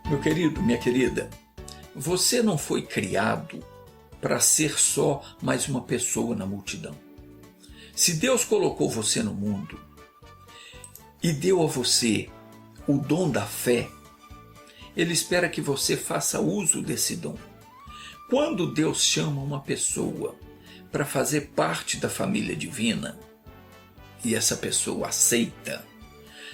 Meu querido, minha querida, você não foi criado para ser só mais uma pessoa na multidão. Se Deus colocou você no mundo e deu a você o dom da fé, Ele espera que você faça uso desse dom. Quando Deus chama uma pessoa para fazer parte da família divina e essa pessoa aceita,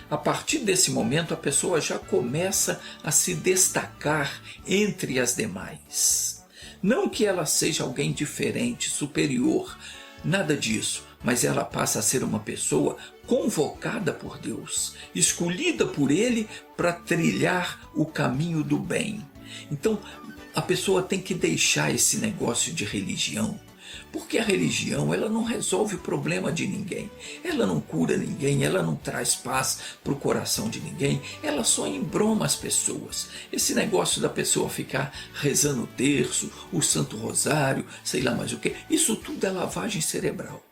a partir desse momento a pessoa já começa a se destacar entre as demais. Não que ela seja alguém diferente, superior, nada disso, mas ela passa a ser uma pessoa convocada por Deus, escolhida por Ele para trilhar o caminho do bem. Então, a pessoa tem que deixar esse negócio de religião, porque a religião ela não resolve o problema de ninguém, ela não cura ninguém, ela não traz paz para o coração de ninguém, ela só embroma as pessoas. Esse negócio da pessoa ficar rezando o terço, o Santo Rosário, sei lá mais o que, isso tudo é lavagem cerebral.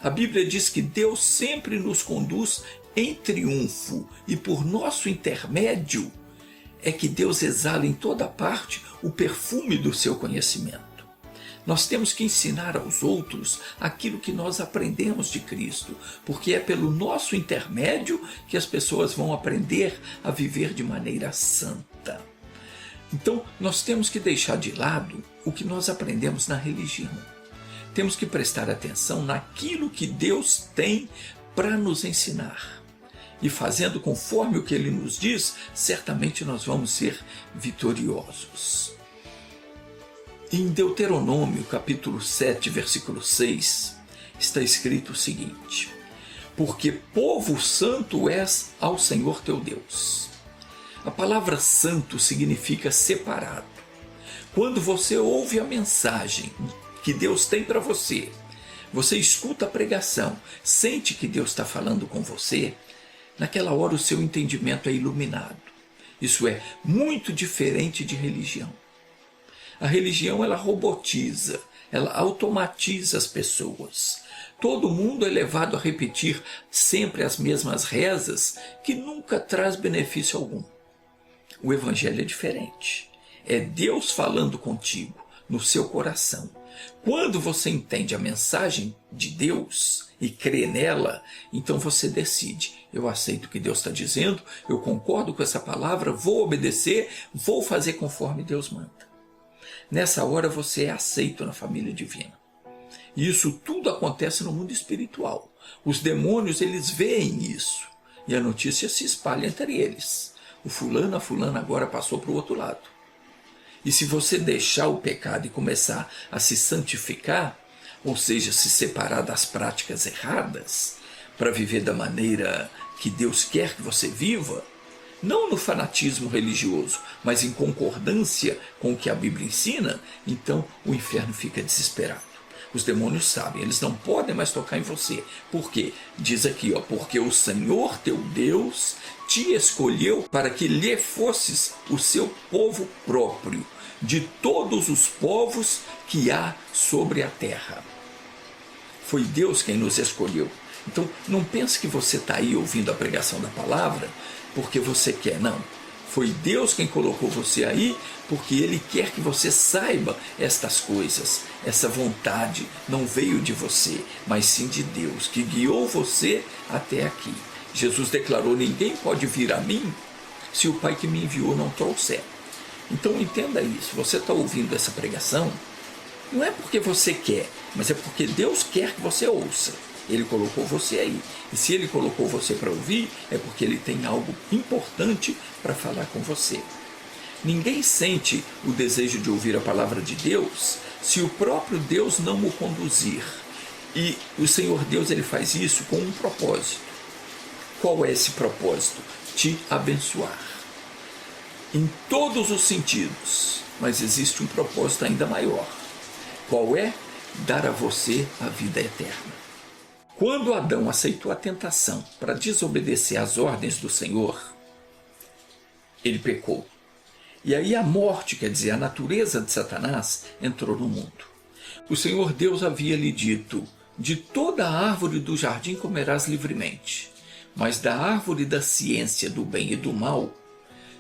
A Bíblia diz que Deus sempre nos conduz em triunfo e por nosso intermédio é que Deus exala em toda parte o perfume do seu conhecimento. Nós temos que ensinar aos outros aquilo que nós aprendemos de Cristo, porque é pelo nosso intermédio que as pessoas vão aprender a viver de maneira santa. Então, nós temos que deixar de lado o que nós aprendemos na religião. Temos que prestar atenção naquilo que Deus tem para nos ensinar. E fazendo conforme o que Ele nos diz, certamente nós vamos ser vitoriosos. Em Deuteronômio, capítulo 7, versículo 6, está escrito o seguinte: porque povo santo és ao Senhor teu Deus. A palavra santo significa separado. Quando você ouve a mensagem que Deus tem para você, você escuta a pregação, sente que Deus está falando com você, naquela hora o seu entendimento é iluminado. Isso é muito diferente de religião. A religião ela robotiza, ela automatiza as pessoas. Todo mundo é levado a repetir sempre as mesmas rezas que nunca traz benefício algum. O Evangelho é diferente. É Deus falando contigo, no seu coração. Quando você entende a mensagem de Deus e crê nela, então você decide: eu aceito o que Deus está dizendo, eu concordo com essa palavra, vou obedecer, vou fazer conforme Deus manda. Nessa hora você é aceito na família divina. E isso tudo acontece no mundo espiritual. Os demônios eles veem isso e a notícia se espalha entre eles. O fulano, a fulana agora passou para o outro lado. E se você deixar o pecado e começar a se santificar, ou seja, se separar das práticas erradas, para viver da maneira que Deus quer que você viva, não no fanatismo religioso, mas em concordância com o que a Bíblia ensina, então o inferno fica desesperado. Os demônios sabem, eles não podem mais tocar em você. Por quê? Diz aqui, porque o Senhor teu Deus te escolheu para que lhe fosses o seu povo próprio, de todos os povos que há sobre a terra. Foi Deus quem nos escolheu. Então não pense que você está aí ouvindo a pregação da palavra porque você quer, não. Foi Deus quem colocou você aí, porque Ele quer que você saiba estas coisas. Essa vontade não veio de você, mas sim de Deus, que guiou você até aqui. Jesus declarou: ninguém pode vir a mim se o Pai que me enviou não trouxer. Então entenda isso, você está ouvindo essa pregação, não é porque você quer, mas é porque Deus quer que você ouça. Ele colocou você aí. E se Ele colocou você para ouvir, é porque Ele tem algo importante para falar com você. Ninguém sente o desejo de ouvir a palavra de Deus se o próprio Deus não o conduzir. E o Senhor Deus ele faz isso com um propósito. Qual é esse propósito? Te abençoar. Em todos os sentidos. Mas existe um propósito ainda maior. Qual é? Dar a você a vida eterna. Quando Adão aceitou a tentação para desobedecer às ordens do Senhor, ele pecou. E aí a morte, quer dizer, a natureza de Satanás, entrou no mundo. O Senhor Deus havia lhe dito: de toda a árvore do jardim comerás livremente, mas da árvore da ciência do bem e do mal,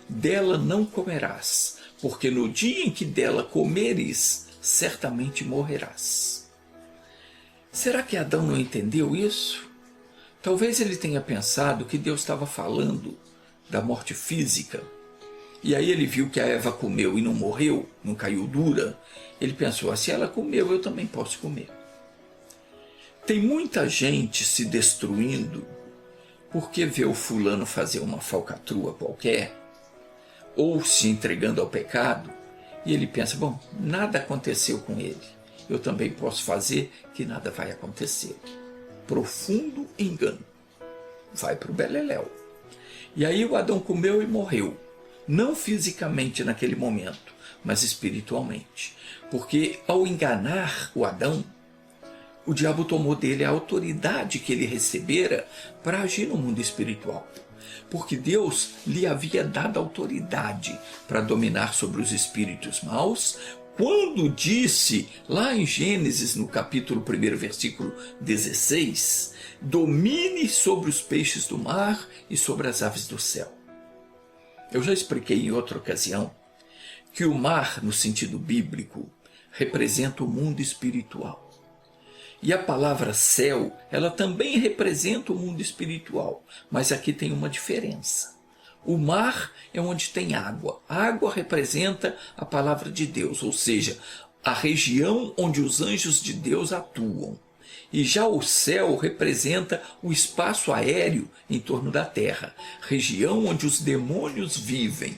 dela não comerás, porque no dia em que dela comeres, certamente morrerás. Será que Adão não entendeu isso? Talvez ele tenha pensado que Deus estava falando da morte física. E aí ele viu que a Eva comeu e não morreu, não caiu dura. Ele pensou, se ela comeu, eu também posso comer. Tem muita gente se destruindo porque vê o fulano fazer uma falcatrua qualquer, ou se entregando ao pecado, e ele pensa, bom, nada aconteceu com ele, eu também posso fazer que nada vai acontecer. Profundo engano. Vai para o beleléu. E aí o Adão comeu e morreu. Não fisicamente naquele momento, mas espiritualmente. Porque ao enganar o Adão, o diabo tomou dele a autoridade que ele recebera para agir no mundo espiritual. Porque Deus lhe havia dado autoridade para dominar sobre os espíritos maus, quando disse, lá em Gênesis, no capítulo 1, versículo 16, domine sobre os peixes do mar e sobre as aves do céu. Eu já expliquei em outra ocasião que o mar, no sentido bíblico, representa o mundo espiritual. E a palavra céu, ela também representa o mundo espiritual, mas aqui tem uma diferença. O mar é onde tem água. A água representa a palavra de Deus, ou seja, a região onde os anjos de Deus atuam. E já o céu representa o espaço aéreo em torno da terra, região onde os demônios vivem.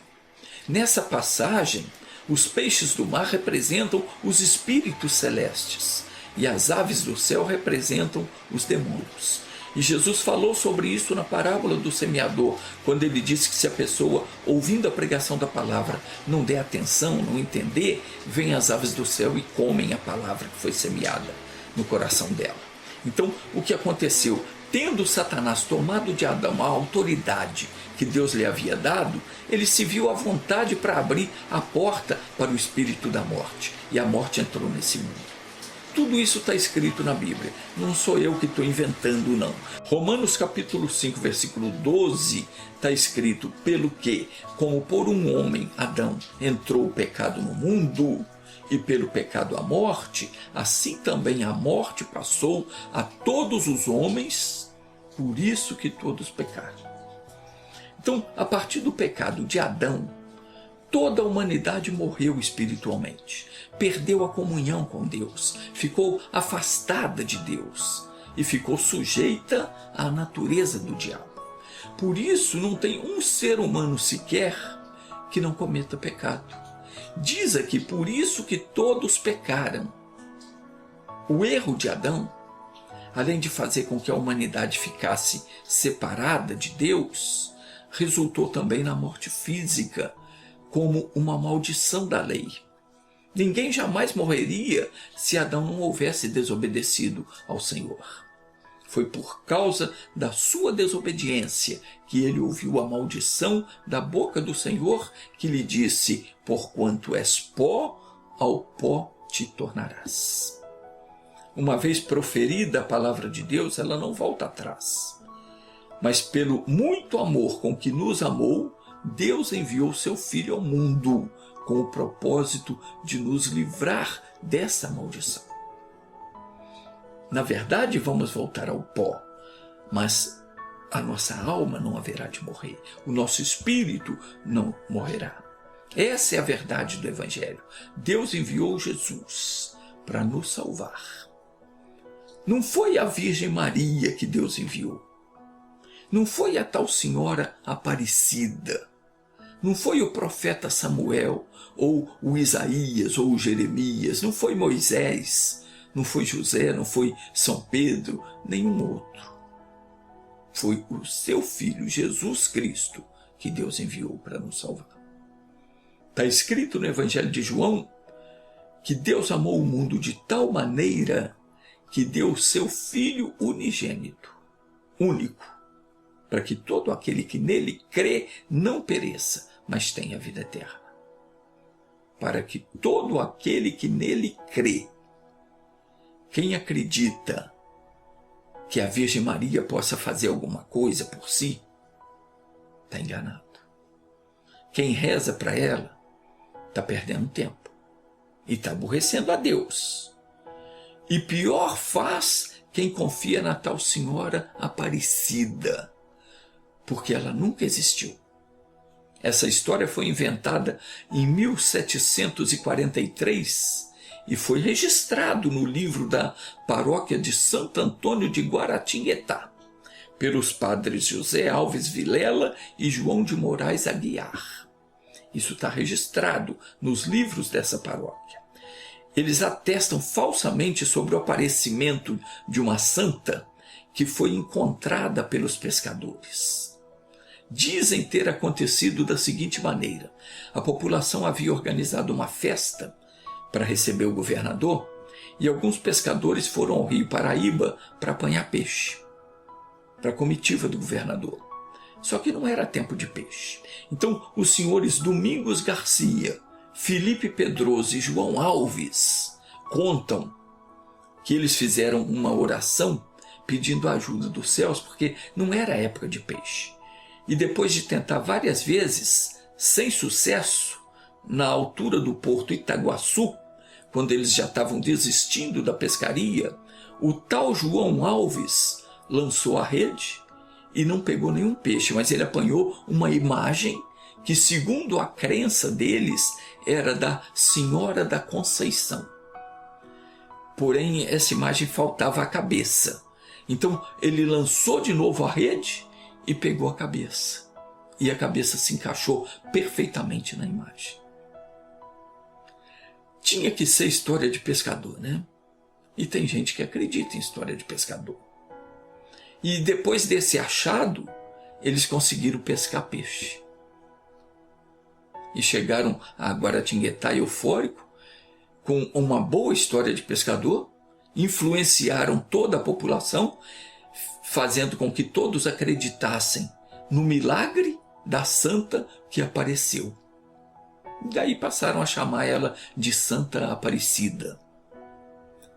Nessa passagem, os peixes do mar representam os espíritos celestes e as aves do céu representam os demônios. E Jesus falou sobre isso na parábola do semeador, quando ele disse que se a pessoa, ouvindo a pregação da palavra, não der atenção, não entender, vêm as aves do céu e comem a palavra que foi semeada no coração dela. Então, o que aconteceu? Tendo Satanás tomado de Adão a autoridade que Deus lhe havia dado, ele se viu à vontade para abrir a porta para o espírito da morte. E a morte entrou nesse mundo. Tudo isso está escrito na Bíblia. Não sou eu que estou inventando, não. Romanos capítulo 5, versículo 12, está escrito, pelo que, como por um homem, Adão, entrou o pecado no mundo, e pelo pecado a morte, assim também a morte passou a todos os homens, por isso que todos pecaram. Então, a partir do pecado de Adão, toda a humanidade morreu espiritualmente, perdeu a comunhão com Deus, ficou afastada de Deus e ficou sujeita à natureza do diabo. Por isso não tem um ser humano sequer que não cometa pecado. Diz aqui, por isso que todos pecaram. O erro de Adão, além de fazer com que a humanidade ficasse separada de Deus, resultou também na morte física, como uma maldição da lei. Ninguém jamais morreria se Adão não houvesse desobedecido ao Senhor. Foi por causa da sua desobediência que ele ouviu a maldição da boca do Senhor, que lhe disse, porquanto és pó, ao pó te tornarás. Uma vez proferida a palavra de Deus, ela não volta atrás. Mas pelo muito amor com que nos amou, Deus enviou seu Filho ao mundo com o propósito de nos livrar dessa maldição. Na verdade, vamos voltar ao pó, mas a nossa alma não haverá de morrer, o nosso espírito não morrerá. Essa é a verdade do Evangelho. Deus enviou Jesus para nos salvar. Não foi a Virgem Maria que Deus enviou. Não foi a tal senhora Aparecida. Não foi o profeta Samuel, ou o Isaías, ou o Jeremias. Não foi Moisés, não foi José, não foi São Pedro, nenhum outro. Foi o seu Filho, Jesus Cristo, que Deus enviou para nos salvar. Está escrito no Evangelho de João que Deus amou o mundo de tal maneira que deu o seu Filho unigênito, único, para que todo aquele que nele crê não pereça, mas tenha vida eterna. Para que todo aquele que nele crê Quem acredita que a Virgem Maria possa fazer alguma coisa por si, está enganado. Quem reza para ela está perdendo tempo e está aborrecendo a Deus. E pior faz quem confia na tal Senhora Aparecida, porque ela nunca existiu. Essa história foi inventada em 1743 e foi registrado no livro da paróquia de Santo Antônio de Guaratinguetá, pelos padres José Alves Vilela e João de Moraes Aguiar. Isso está registrado nos livros dessa paróquia. Eles atestam falsamente sobre o aparecimento de uma santa que foi encontrada pelos pescadores. Dizem ter acontecido da seguinte maneira: a população havia organizado uma festa para receber o governador e alguns pescadores foram ao Rio Paraíba para apanhar peixe, para a comitiva do governador. Só que não era tempo de peixe. Então os senhores Domingos Garcia, Felipe Pedroso e João Alves contam que eles fizeram uma oração pedindo a ajuda dos céus, porque não era época de peixe. E depois de tentar várias vezes, sem sucesso, na altura do porto Itaguaçu, quando eles já estavam desistindo da pescaria, o tal João Alves lançou a rede e não pegou nenhum peixe, mas ele apanhou uma imagem que, segundo a crença deles, era da Senhora da Conceição. Porém, essa imagem faltava a cabeça. Então ele lançou de novo a rede e pegou a cabeça. E a cabeça se encaixou perfeitamente na imagem. Tinha que ser história de pescador, né? E tem gente que acredita em história de pescador. E depois desse achado, eles conseguiram pescar peixe. E chegaram a Guaratinguetá eufórico, com uma boa história de pescador, influenciaram toda a população, fazendo com que todos acreditassem no milagre da santa que apareceu. Daí passaram a chamar ela de Santa Aparecida.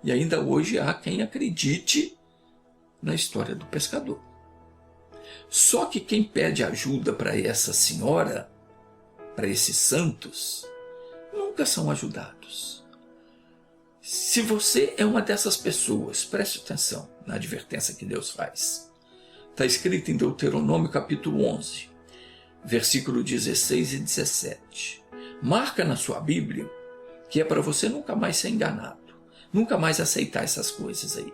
E ainda hoje há quem acredite na história do pescador. Só que quem pede ajuda para essa senhora, para esses santos, nunca são ajudados. Se você é uma dessas pessoas, preste atenção na advertência que Deus faz. Está escrito em Deuteronômio capítulo 11, versículo 16 e 17. Marca na sua Bíblia que é para você nunca mais ser enganado, nunca mais aceitar essas coisas aí.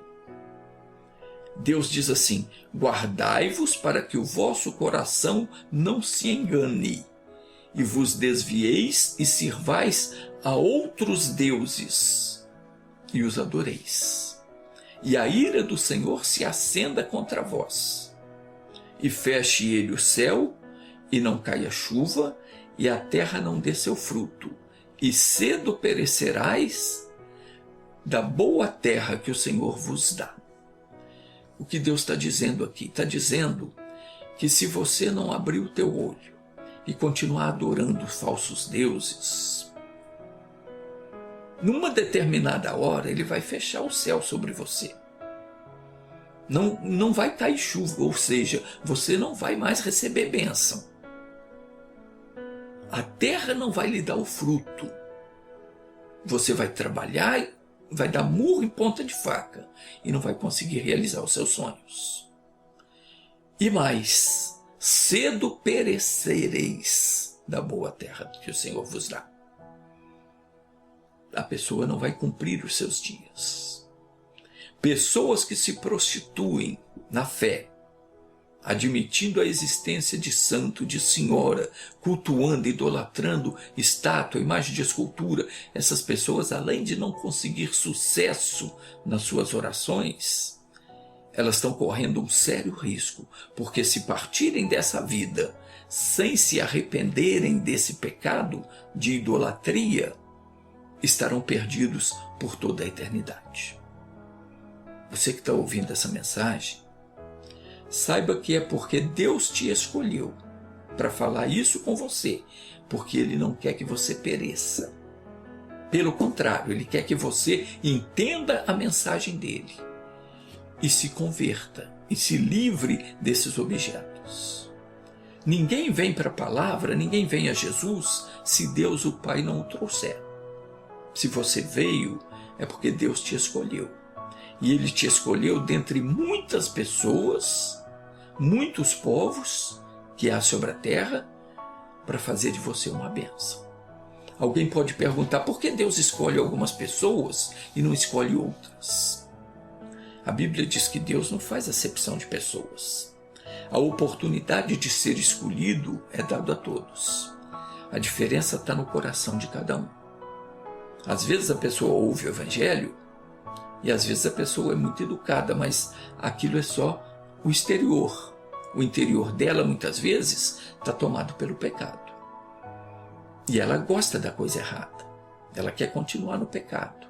Deus diz assim: guardai-vos para que o vosso coração não se engane, e vos desvieis e sirvais a outros deuses, e os adoreis. E a ira do Senhor se acenda contra vós, e feche ele o céu, e não caia chuva, e a terra não dê seu fruto, e cedo perecerás da boa terra que o Senhor vos dá. O que Deus está dizendo aqui? Está dizendo que se você não abrir o teu olho e continuar adorando falsos deuses, numa determinada hora ele vai fechar o céu sobre você. Não vai cair chuva, ou seja, você não vai mais receber bênção. A terra não vai lhe dar o fruto. Você vai trabalhar, vai dar murro em ponta de faca e não vai conseguir realizar os seus sonhos. E mais, cedo perecereis da boa terra que o Senhor vos dá. A pessoa não vai cumprir os seus dias. Pessoas que se prostituem na fé, admitindo a existência de santo, de senhora, cultuando, idolatrando estátua, imagem de escultura, essas pessoas, além de não conseguir sucesso nas suas orações, elas estão correndo um sério risco, porque se partirem dessa vida sem se arrependerem desse pecado de idolatria, estarão perdidos por toda a eternidade. Você que está ouvindo essa mensagem, saiba que é porque Deus te escolheu para falar isso com você, porque Ele não quer que você pereça. Pelo contrário, ele quer que você entenda a mensagem dele e se converta e se livre desses objetos. Ninguém vem para a palavra, ninguém vem a Jesus se Deus o Pai não o trouxer. Se você veio, é porque Deus te escolheu. E ele te escolheu dentre muitas pessoas, muitos povos que há sobre a terra, para fazer de você uma bênção. Alguém pode perguntar por que Deus escolhe algumas pessoas e não escolhe outras. A Bíblia diz que Deus não faz acepção de pessoas. A oportunidade de ser escolhido é dada a todos. A diferença está no coração de cada um. Às vezes a pessoa ouve o Evangelho e às vezes a pessoa é muito educada, mas aquilo é só o exterior. O interior dela, muitas vezes, está tomado pelo pecado. E ela gosta da coisa errada. Ela quer continuar no pecado.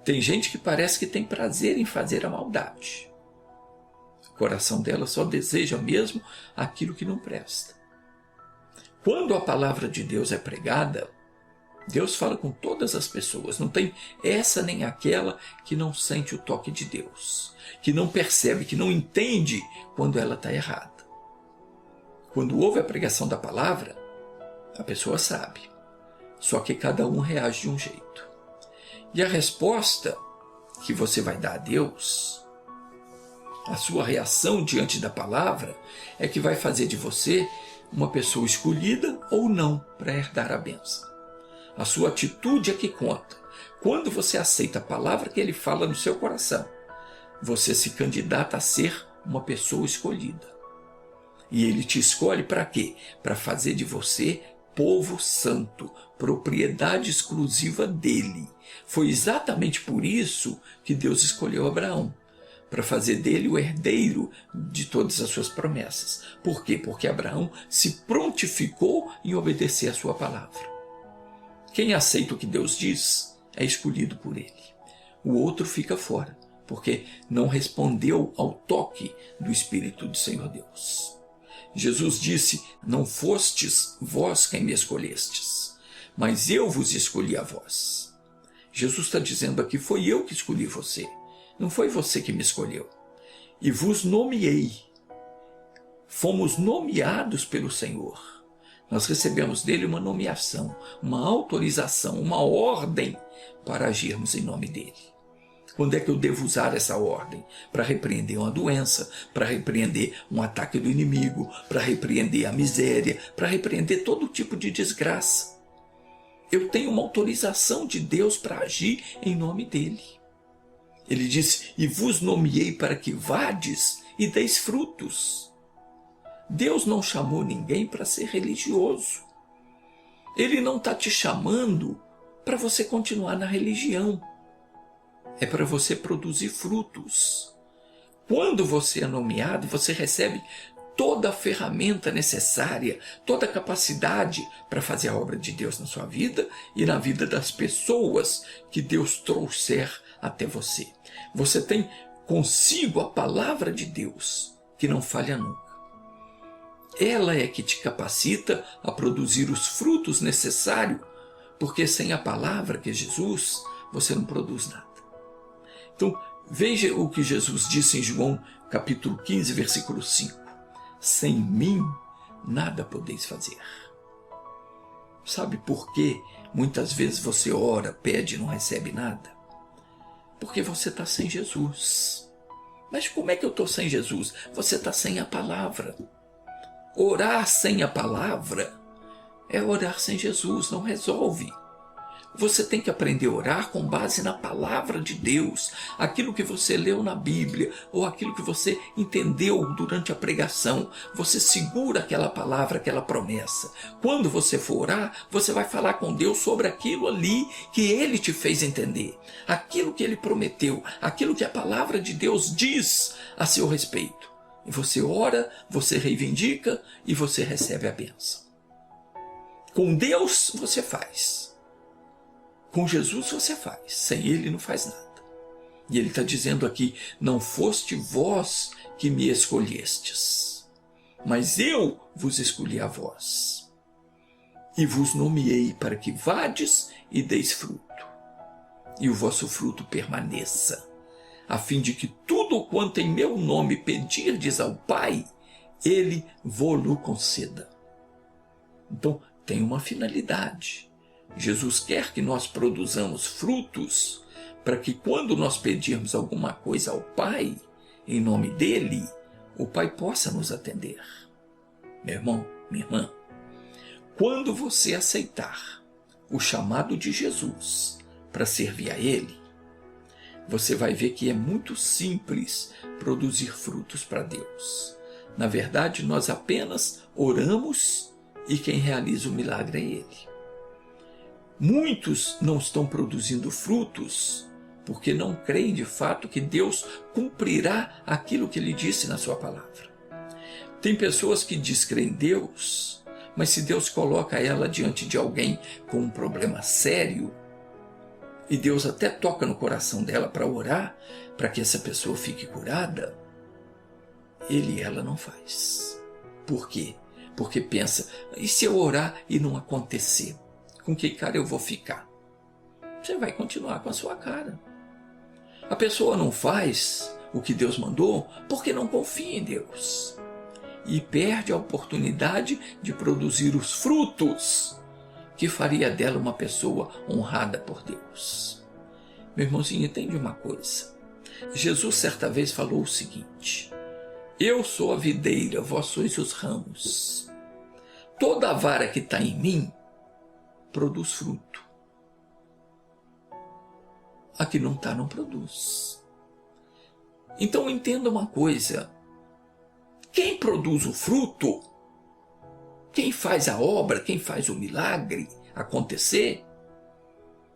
Tem gente que parece que tem prazer em fazer a maldade. O coração dela só deseja mesmo aquilo que não presta. Quando a palavra de Deus é pregada, Deus fala com todas as pessoas. Não tem essa nem aquela que não sente o toque de Deus, que não percebe, que não entende quando ela está errada. Quando ouve a pregação da palavra, a pessoa sabe. Só que cada um reage de um jeito. E a resposta que você vai dar a Deus, a sua reação diante da palavra, é que vai fazer de você uma pessoa escolhida ou não para herdar a bênção. A sua atitude é que conta. Quando você aceita a palavra que ele fala no seu coração, você se candidata a ser uma pessoa escolhida. E ele te escolhe para quê? Para fazer de você povo santo, propriedade exclusiva dele. Foi exatamente por isso que Deus escolheu Abraão, para fazer dele o herdeiro de todas as suas promessas. Por quê? Porque Abraão se prontificou em obedecer a sua palavra. Quem aceita o que Deus diz é escolhido por ele. O outro fica fora, porque não respondeu ao toque do Espírito do Senhor Deus. Jesus disse: não fostes vós quem me escolhestes, mas eu vos escolhi a vós. Jesus está dizendo aqui: foi eu que escolhi você, não foi você que me escolheu. E vos nomeei. Fomos nomeados pelo Senhor. Nós recebemos dele uma nomeação, uma autorização, uma ordem para agirmos em nome dele. Quando é que eu devo usar essa ordem? Para repreender uma doença, para repreender um ataque do inimigo, para repreender a miséria, para repreender todo tipo de desgraça. Eu tenho uma autorização de Deus para agir em nome dele. Ele disse: e vos nomeei para que vades e deis frutos. Deus não chamou ninguém para ser religioso. Ele não está te chamando para você continuar na religião. É para você produzir frutos. Quando você é nomeado, você recebe toda a ferramenta necessária, toda a capacidade para fazer a obra de Deus na sua vida e na vida das pessoas que Deus trouxer até você. Você tem consigo a palavra de Deus, que não falha nunca. Ela é que te capacita a produzir os frutos necessários, porque sem a palavra, que é Jesus, você não produz nada. Então, veja o que Jesus disse em João capítulo 15, versículo 5. Sem mim, nada podeis fazer. Sabe por que muitas vezes você ora, pede e não recebe nada? Porque você está sem Jesus. Mas como é que eu estou sem Jesus? Você está sem a palavra. Orar sem a palavra é orar sem Jesus, não resolve. Você tem que aprender a orar com base na palavra de Deus, aquilo que você leu na Bíblia, ou aquilo que você entendeu durante a pregação. Você segura aquela palavra, aquela promessa. Quando você for orar, você vai falar com Deus sobre aquilo ali que Ele te fez entender, aquilo que Ele prometeu, aquilo que a palavra de Deus diz a seu respeito. E você ora, você reivindica e você recebe a bênção. Com Deus você faz. Com Jesus você faz. Sem Ele não faz nada. E Ele está dizendo aqui: não foste vós que me escolhestes, mas eu vos escolhi a vós. E vos nomeei para que vades e deis fruto. e o vosso fruto permaneça, a fim de que tudo quanto em meu nome pedirdes ao Pai, Ele vô-lo conceda. Então, tem uma finalidade. Jesus quer que nós produzamos frutos para que quando nós pedirmos alguma coisa ao Pai, em nome dEle, o Pai possa nos atender. Meu irmão, minha irmã, quando você aceitar o chamado de Jesus para servir a Ele, você vai ver que é muito simples produzir frutos para Deus. Na verdade, nós apenas oramos e quem realiza o milagre é Ele. Muitos não estão produzindo frutos porque não creem de fato que Deus cumprirá aquilo que Ele disse na sua palavra. Tem pessoas que descreem em Deus, mas se Deus coloca ela diante de alguém com um problema sério, e Deus até toca no coração dela para orar, para que essa pessoa fique curada, Ele e ela não faz. Por quê? Porque pensa, e se eu orar e não acontecer? Com que cara eu vou ficar? Você vai continuar com a sua cara. A pessoa não faz o que Deus mandou porque não confia em Deus. E perde a oportunidade de produzir os frutos que faria dela uma pessoa honrada por Deus. Meu irmãozinho, entende uma coisa. Jesus certa vez falou o seguinte: eu sou a videira, vós sois os ramos. Toda a vara que está em mim produz fruto. A que não está, não produz. Então entenda uma coisa. Quem produz o fruto, quem faz a obra, quem faz o milagre acontecer,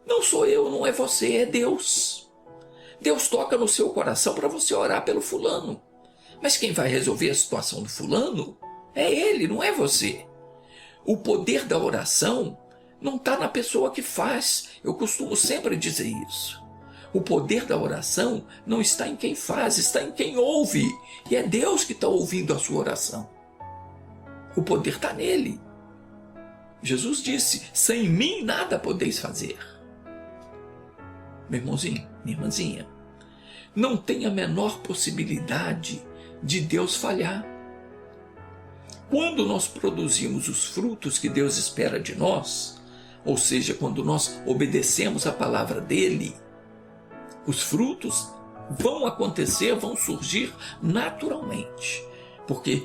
não sou eu, não é você, é Deus. Deus toca no seu coração para você orar pelo fulano. Mas quem vai resolver a situação do fulano é ele, não é você. O poder da oração não está na pessoa que faz. Eu costumo sempre dizer isso. O poder da oração não está em quem faz, está em quem ouve. E é Deus que está ouvindo a sua oração. O poder está nele. Jesus disse, sem mim nada podeis fazer. Meu irmãozinho, minha irmãzinha, não tem a menor possibilidade de Deus falhar. Quando nós produzimos os frutos que Deus espera de nós, ou seja, quando nós obedecemos a palavra dele, os frutos vão acontecer, vão surgir naturalmente, porque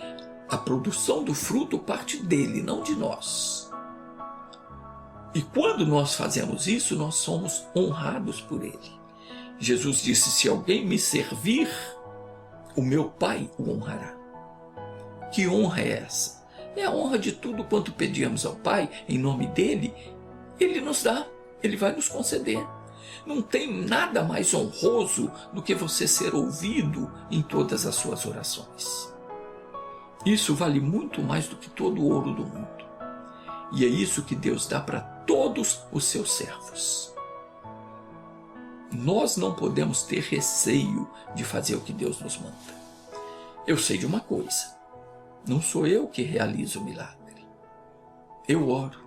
a produção do fruto parte dele, não de nós. E quando nós fazemos isso, nós somos honrados por ele. Jesus disse, se alguém me servir, o meu Pai o honrará. Que honra é essa? É a honra de tudo quanto pedimos ao Pai, em nome dele, ele nos dá, ele vai nos conceder. Não tem nada mais honroso do que você ser ouvido em todas as suas orações. Isso vale muito mais do que todo o ouro do mundo. E é isso que Deus dá para todos os seus servos. Nós não podemos ter receio de fazer o que Deus nos manda. Eu sei de uma coisa, não sou eu que realizo o milagre. Eu oro,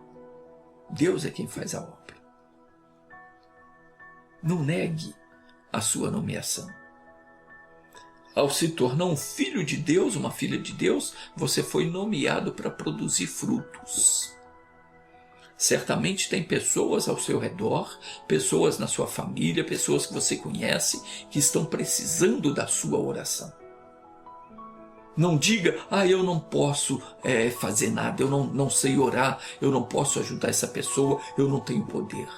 Deus é quem faz a obra. Não negue a sua nomeação. Ao se tornar um filho de Deus, uma filha de Deus, você foi nomeado para produzir frutos. Certamente tem pessoas ao seu redor, pessoas na sua família, pessoas que você conhece, que estão precisando da sua oração. Não diga, eu não posso fazer nada, eu não sei orar, eu não posso ajudar essa pessoa, eu não tenho poder.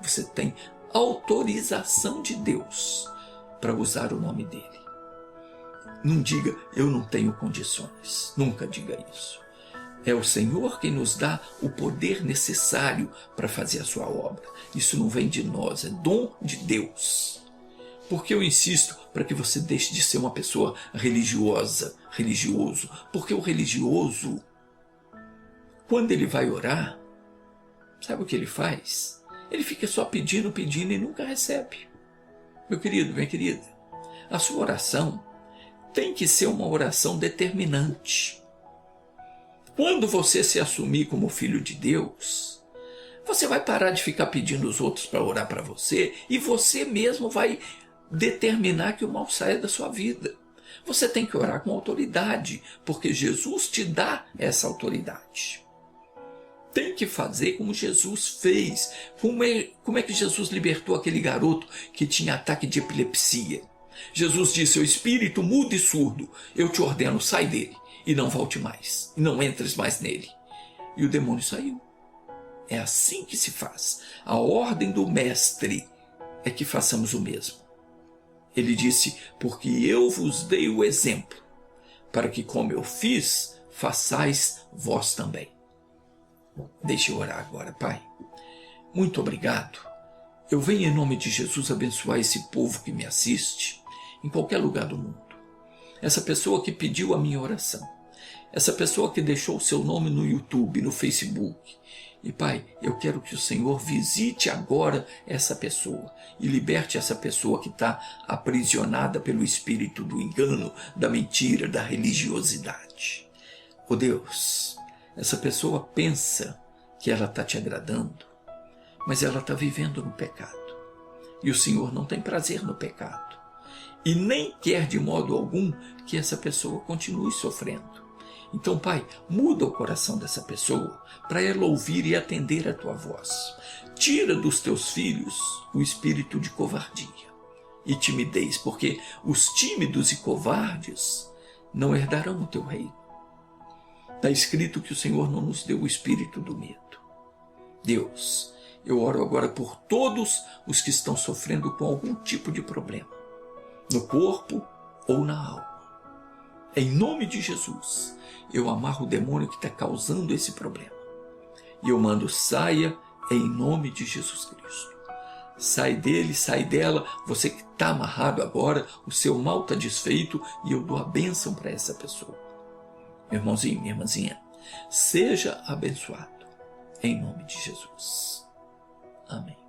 Você tem autorização de Deus para usar o nome dele. Não diga, eu não tenho condições. Nunca diga isso. É o Senhor quem nos dá o poder necessário para fazer a sua obra. Isso não vem de nós, é dom de Deus. Porque eu insisto para que você deixe de ser uma pessoa religioso. Porque o religioso, quando ele vai orar, sabe o que ele faz? Ele fica só pedindo e nunca recebe. Meu querido, minha querida, a sua oração tem que ser uma oração determinante. Quando você se assumir como filho de Deus, Você vai parar de ficar pedindo os outros para orar para você e você mesmo vai determinar que o mal saia da sua vida. Você tem que orar com autoridade, porque Jesus te dá essa autoridade. Tem que fazer como Jesus fez. Como é que Jesus libertou aquele garoto que tinha ataque de epilepsia? Jesus disse: seu espírito mudo e surdo, eu te ordeno, sai dele e não volte mais, e não entres mais nele. E o demônio saiu. É assim que se faz. A ordem do mestre é que façamos o mesmo. Ele disse: porque eu vos dei o exemplo, para que como eu fiz, façais vós também. Deixe eu orar agora, Pai. Muito obrigado. Eu venho em nome de Jesus abençoar esse povo que me assiste, em qualquer lugar do mundo. Essa pessoa que pediu a minha oração. Essa pessoa que deixou o seu nome no YouTube, no Facebook. E Pai, eu quero que o Senhor visite agora essa pessoa e liberte essa pessoa que está aprisionada pelo espírito do engano, da mentira, da religiosidade. Oh Deus, essa pessoa pensa que ela está te agradando, mas ela está vivendo no pecado. E o Senhor não tem prazer no pecado. E nem quer de modo algum que essa pessoa continue sofrendo. Então, Pai, muda o coração dessa pessoa para ela ouvir e atender a Tua voz. Tira dos Teus filhos o espírito de covardia e timidez, porque os tímidos e covardes não herdarão o Teu reino. Está escrito que o Senhor não nos deu o espírito do medo. Deus, eu oro agora por todos os que estão sofrendo com algum tipo de problema, no corpo ou na alma. Em nome de Jesus, eu amarro o demônio que está causando esse problema. E eu mando: saia em nome de Jesus Cristo. Sai dele, sai dela, você que está amarrado agora, o seu mal está desfeito e eu dou a bênção para essa pessoa. Meu irmãozinho, minha irmãzinha, seja abençoado em nome de Jesus. Amém.